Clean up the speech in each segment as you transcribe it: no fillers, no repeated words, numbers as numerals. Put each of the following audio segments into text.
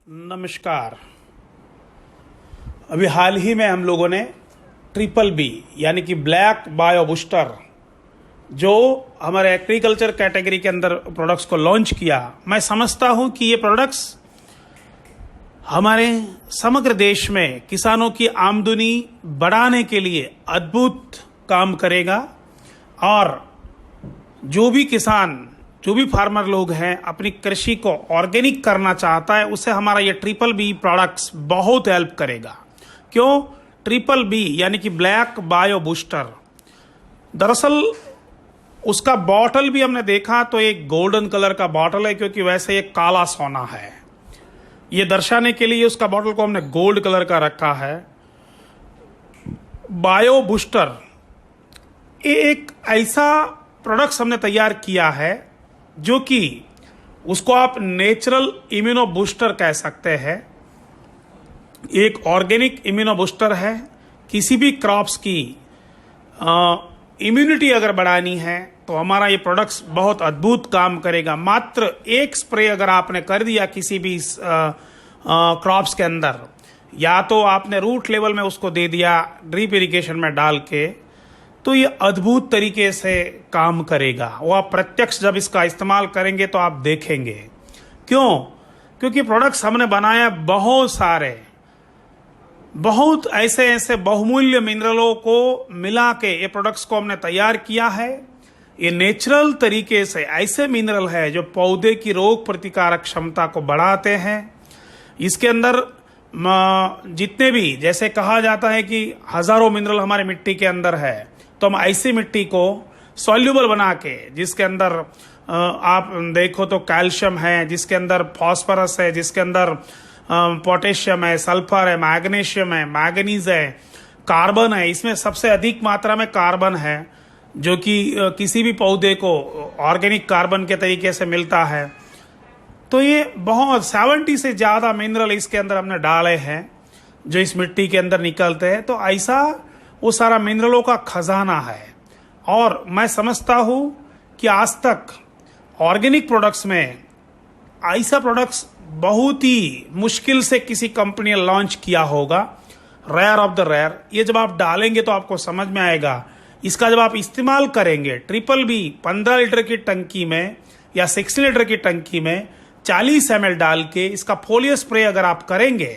नमस्कार। अभी हाल ही में हम लोगों ने ट्रिपल बी यानी कि ब्लैक बायो बूस्टर जो हमारे एग्रीकल्चर कैटेगरी के अंदर प्रोडक्ट्स को लॉन्च किया। मैं समझता हूं कि ये प्रोडक्ट्स हमारे समग्र देश में किसानों की आमदनी बढ़ाने के लिए अद्भुत काम करेगा और जो भी किसान जो भी फार्मर लोग हैं अपनी कृषि को ऑर्गेनिक करना चाहता है उसे हमारा ये ट्रिपल बी प्रोडक्ट्स बहुत हेल्प करेगा। क्यों? ट्रिपल बी यानी कि ब्लैक बायो बूस्टर। दरअसल उसका बॉटल भी हमने देखा तो एक गोल्डन कलर का बॉटल है, क्योंकि वैसे ये काला सोना है। ये दर्शाने के लिए उसका बॉटल को हमने गोल्ड कलर का रखा है। बायो बूस्टर ये एक ऐसा प्रोडक्ट्स हमने तैयार किया है जो कि उसको आप नेचुरल इम्यूनो बूस्टर कह सकते हैं। एक ऑर्गेनिक इम्यूनो बूस्टर है। किसी भी क्रॉप्स की इम्यूनिटी अगर बढ़ानी है तो हमारा ये प्रोडक्ट्स बहुत अद्भुत काम करेगा। मात्र एक स्प्रे अगर आपने कर दिया किसी भी क्रॉप्स के अंदर, या तो आपने रूट लेवल में उसको दे दिया ड्रिप इरिगेशन में डाल के, तो ये अद्भुत तरीके से काम करेगा। वो आप प्रत्यक्ष जब इसका इस्तेमाल करेंगे तो आप देखेंगे। क्यों? क्योंकि प्रोडक्ट्स हमने बनाया बहुत सारे, बहुत ऐसे बहुमूल्य मिनरलों को मिला के ये प्रोडक्ट्स को हमने तैयार किया है। ये नेचुरल तरीके से ऐसे मिनरल है जो पौधे की रोग प्रतिकारक क्षमता को बढ़ाते हैं। इसके अंदर जितने भी, जैसे कहा जाता है कि हजारों मिनरल हमारे मिट्टी के अंदर है, तो हम ऐसी मिट्टी को सॉल्यूबल बना के, जिसके अंदर आप देखो तो कैल्शियम है, जिसके अंदर फास्फोरस है, जिसके अंदर पोटेशियम है, सल्फर है, मैग्नीशियम है, मैंगनीज है, कार्बन है। इसमें सबसे अधिक मात्रा में कार्बन है जो कि किसी भी पौधे को ऑर्गेनिक कार्बन के तरीके से मिलता है। तो ये बहुत 70 से ज्यादा मिनरल इसके अंदर हमने डाले हैं जो इस मिट्टी के अंदर निकलते हैं। तो ऐसा वो सारा मिनरलों का खजाना है। और मैं समझता हूं कि आज तक ऑर्गेनिक प्रोडक्ट्स में ऐसा प्रोडक्ट्स बहुत ही मुश्किल से किसी कंपनी ने लॉन्च किया होगा। Rare of the rare. ये जब आप डालेंगे तो आपको समझ में आएगा। इसका जब आप इस्तेमाल करेंगे, ट्रिपल बी 15 लीटर की टंकी में या 60 लीटर की टंकी में 40 ml डाल के इसका फोलियर स्प्रे अगर आप करेंगे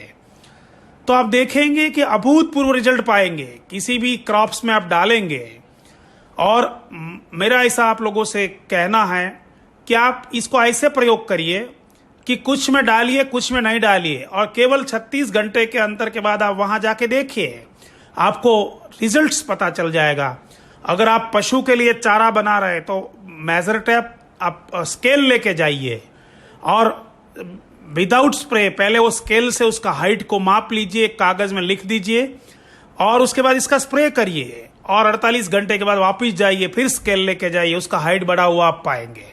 तो आप देखेंगे कि अभूतपूर्व रिजल्ट पाएंगे। किसी भी क्रॉप्स में आप डालेंगे। और मेरा ऐसा आप लोगों से कहना है कि आप इसको ऐसे प्रयोग करिए कि कुछ में डालिए कुछ में नहीं डालिए, और केवल 36 घंटे के अंतर के बाद आप वहां जाके देखिए, आपको रिजल्ट्स पता चल जाएगा। अगर आप पशु के लिए चारा बना रहे तो मेजर टेप आप स्केल लेके जाइए और विदाउट स्प्रे पहले वो स्केल से उसका हाइट को माप लीजिए, कागज में लिख दीजिए और उसके बाद इसका स्प्रे करिए, और 48 घंटे के बाद वापस जाइए, फिर स्केल लेके जाइए, उसका हाइट बढ़ा हुआ आप पाएंगे।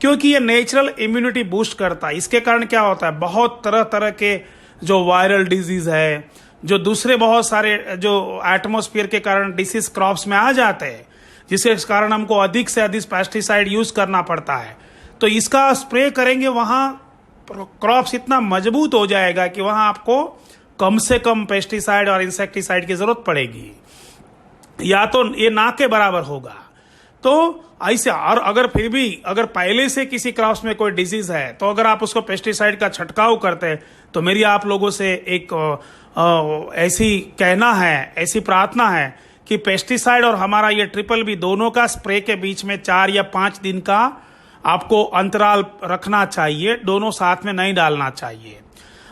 क्योंकि ये नेचुरल इम्यूनिटी बूस्ट करता है। इसके कारण क्या होता है, बहुत तरह तरह के जो वायरल डिजीज है, जो दूसरे बहुत सारे जो एटमोस्फियर के कारण डिसीज क्रॉप्स में आ जाते हैं, जिसके कारण हमको अधिक से अधिक पेस्टिसाइड यूज करना पड़ता है, तो इसका स्प्रे करेंगे वहां क्रॉप्स इतना मजबूत हो जाएगा कि वहां आपको कम से कम पेस्टिसाइड और इंसेक्टिसाइड की जरूरत पड़ेगी, या तो ये ना के बराबर होगा। तो ऐसे, और अगर फिर भी अगर पहले से किसी क्रॉप्स में कोई डिजीज है तो अगर आप उसको पेस्टिसाइड का छिड़काव करते हैं तो मेरी आप लोगों से एक ऐसी कहना है, ऐसी प्रार्थना है कि पेस्टिसाइड और हमारा ये ट्रिपल बी दोनों का स्प्रे के बीच में 4 या 5 दिन का आपको अंतराल रखना चाहिए। दोनों साथ में नहीं डालना चाहिए।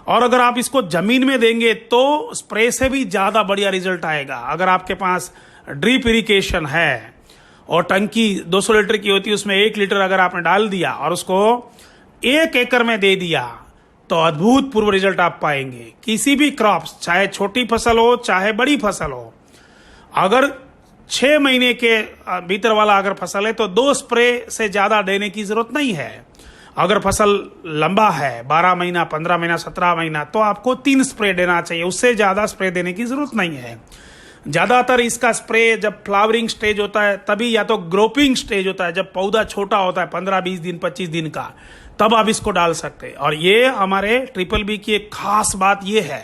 और अगर आप इसको जमीन में देंगे तो स्प्रे से भी ज्यादा बढ़िया रिजल्ट आएगा। अगर आपके पास ड्रिप इरिगेशन है और टंकी 200 लीटर की होती है, उसमें 1 लीटर अगर आपने डाल दिया और उसको 1 एकड़ में दे दिया तो अद्भुत पूर्व रिजल्ट आप पाएंगे। किसी भी क्रॉप्स, चाहे छोटी फसल हो चाहे बड़ी फसल हो, अगर 6 महीने के भीतर वाला अगर फसल है तो 2 स्प्रे से ज्यादा देने की जरूरत नहीं है। अगर फसल लंबा है 12 महीना, 15 महीना, 17 महीना, तो आपको 3 स्प्रे देना चाहिए। उससे ज्यादा स्प्रे देने की जरूरत नहीं है। ज्यादातर इसका स्प्रे जब फ्लावरिंग स्टेज होता है तभी, या तो ग्रोपिंग स्टेज होता है जब पौधा छोटा होता है 15-20 दिन 25 दिन का, तब आप इसको डाल सकते हैं। और ये हमारे ट्रिपल बी की एक खास बात ये है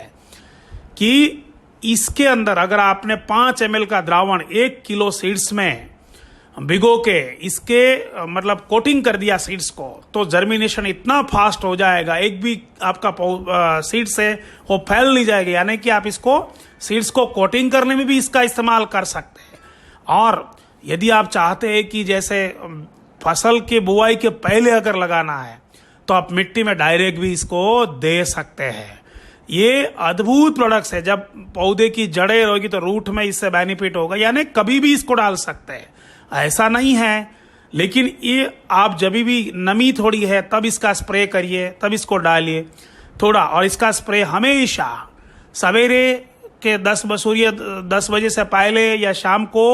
कि इसके अंदर अगर आपने 5 ml का द्रावण 1 किलो सीड्स में भिगो के इसके मतलब कोटिंग कर दिया सीड्स को, तो जर्मिनेशन इतना फास्ट हो जाएगा, एक भी आपका सीड से वो फैल नहीं जाएगा। यानी कि आप इसको सीड्स को कोटिंग करने में भी इसका इस्तेमाल कर सकते हैं। और यदि आप चाहते हैं कि जैसे फसल के बुआई के पहले अगर लगाना है तो आप मिट्टी में डायरेक्ट भी इसको दे सकते हैं। ये अद्भुत प्रोडक्ट्स है। जब पौधे की जड़ें होगी तो रूट में इससे बेनिफिट होगा, यानी कभी भी इसको डाल सकते हैं, ऐसा नहीं है। लेकिन ये आप जब भी नमी थोड़ी है तब इसका स्प्रे करिए, तब इसको डालिए थोड़ा। और इसका स्प्रे हमेशा सवेरे के 10 बजे से पहले या शाम को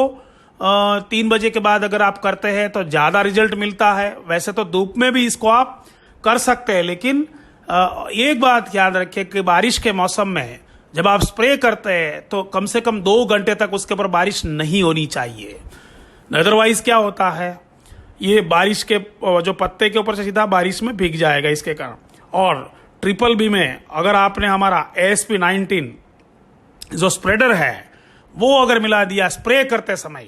3 बजे के बाद अगर आप करते हैं तो ज़्यादा रिजल्ट मिलता है। वैसे तो धूप में भी इसको आप कर सकते हैं, लेकिन एक बात याद रखिए कि बारिश के मौसम में जब आप स्प्रे करते हैं तो कम से कम 2 घंटे तक उसके ऊपर बारिश नहीं होनी चाहिए। अदरवाइज क्या होता है, ये बारिश के जो पत्ते के ऊपर से सीधा बारिश में भीग जाएगा इसके कारण। और ट्रिपल बी में अगर आपने हमारा ASP19 जो स्प्रेडर है वो अगर मिला दिया स्प्रे करते समय,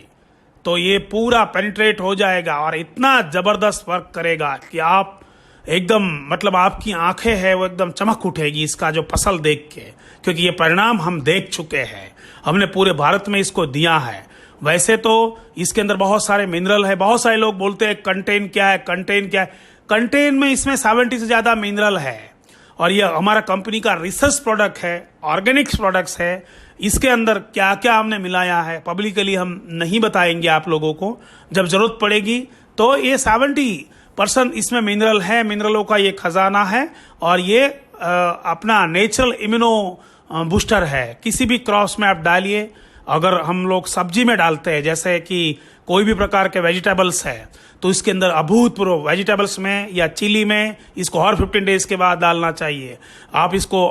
तो ये पूरा पेनिट्रेट हो जाएगा और इतना जबरदस्त वर्क करेगा कि आप एकदम मतलब आपकी आंखें हैं वो एकदम चमक उठेगी इसका जो फसल देख के, क्योंकि ये परिणाम हम देख चुके हैं, हमने पूरे भारत में इसको दिया है। वैसे तो इसके अंदर बहुत सारे मिनरल है। बहुत सारे लोग बोलते हैं कंटेन क्या है, कंटेन क्या है। कंटेन में इसमें 70 से ज्यादा मिनरल है। और ये हमारा कंपनी का रिसर्च प्रोडक्ट है, ऑर्गेनिक्स प्रोडक्ट्स है। इसके अंदर क्या क्या हमने मिलाया है पब्लिकली हम नहीं बताएंगे आप लोगों को, जब जरूरत पड़ेगी। तो ये 70% इसमें मिनरल है, मिनरलों का ये खजाना है। और ये अपना नेचुरल इम्यूनो बूस्टर है। किसी भी क्रॉप्स में आप डालिए। अगर हम लोग सब्जी में डालते हैं, जैसे कि कोई भी प्रकार के वेजिटेबल्स है, तो इसके अंदर अभूतपूर्व वेजिटेबल्स में या चिली में इसको हर 15 डेज के बाद डालना चाहिए। आप इसको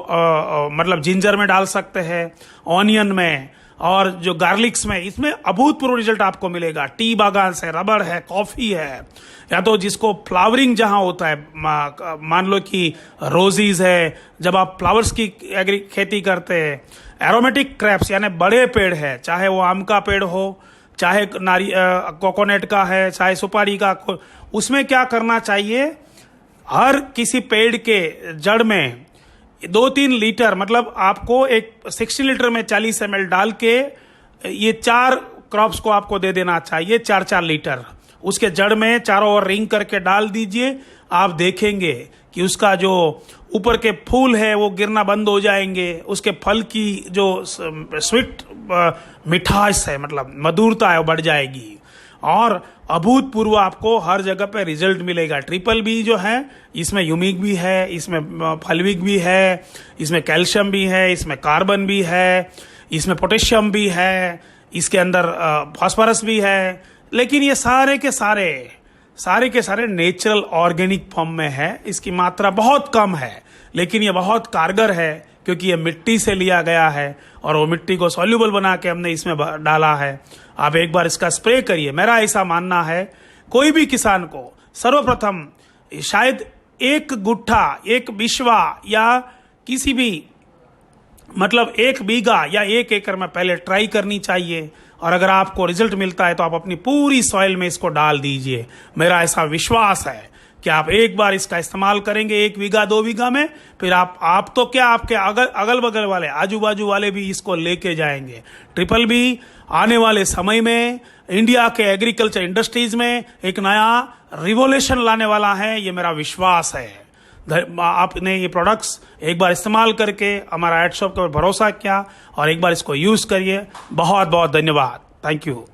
मतलब जिंजर में डाल सकते हैं, ऑनियन में, और जो गार्लिक्स में, इसमें अभूतपूर्व रिजल्ट आपको मिलेगा। टी बागान है, रबड़ है, कॉफी है, या तो जिसको फ्लावरिंग जहां होता है, मान लो कि रोजीज है, जब आप फ्लावर्स की खेती करते हैं, एरोमेटिक क्रैप्स यानी बड़े पेड़ है, चाहे वो आम का पेड़ हो, चाहे कोकोनट का है, चाहे सुपारी का, उसमें क्या करना चाहिए, हर किसी पेड़ के जड़ में 2-3 लीटर, मतलब आपको एक 60 लीटर में 40 ml डाल के ये 4 क्रॉप्स को आपको दे देना चाहिए, 4-4 लीटर उसके जड़ में चारों ओर रिंग करके डाल दीजिए। आप देखेंगे कि उसका जो ऊपर के फूल है वो गिरना बंद हो जाएंगे, उसके फल की जो स्वीट मिठास है, मतलब मधुरता है, वो बढ़ जाएगी और अभूतपूर्व आपको हर जगह पे रिजल्ट मिलेगा। ट्रिपल बी जो है इसमें यूमिक भी है, इसमें फलविक भी है, इसमें कैल्शियम भी है, इसमें कार्बन भी है, इसमें पोटेशियम भी है, इसके अंदर फास्फोरस भी है। लेकिन ये सारे के सारे नेचुरल ऑर्गेनिक फॉर्म में है। इसकी मात्रा बहुत कम है, लेकिन ये बहुत कारगर है क्योंकि ये मिट्टी से लिया गया है और वो मिट्टी को सॉल्यूबल बना के हमने इसमें डाला है। आप एक बार इसका स्प्रे करिए। मेरा ऐसा मानना है, कोई भी किसान को सर्वप्रथम शायद 1 गुट्ठा, 1 बिश्वा या किसी भी मतलब 1 बीघा या 1 एकड़ में पहले ट्राई करनी चाहिए। और अगर आपको रिजल्ट मिलता है तो आप अपनी पूरी सॉइल में इसको डाल दीजिए। मेरा ऐसा विश्वास है कि आप एक बार इसका इस्तेमाल करेंगे 1 बीघा 2 बीघा में, फिर आप तो क्या, आपके अगल बगल वाले, आजू बाजू वाले भी इसको लेके जाएंगे। ट्रिपल बी आने वाले समय में इंडिया के एग्रीकल्चर इंडस्ट्रीज में एक नया रिवोल्यूशन लाने वाला है, ये मेरा विश्वास है। आपने ये प्रोडक्ट्स एक बार इस्तेमाल करके हमारा एड शॉप पर भरोसा किया और एक बार इसको यूज करिए। बहुत बहुत धन्यवाद। Thank you.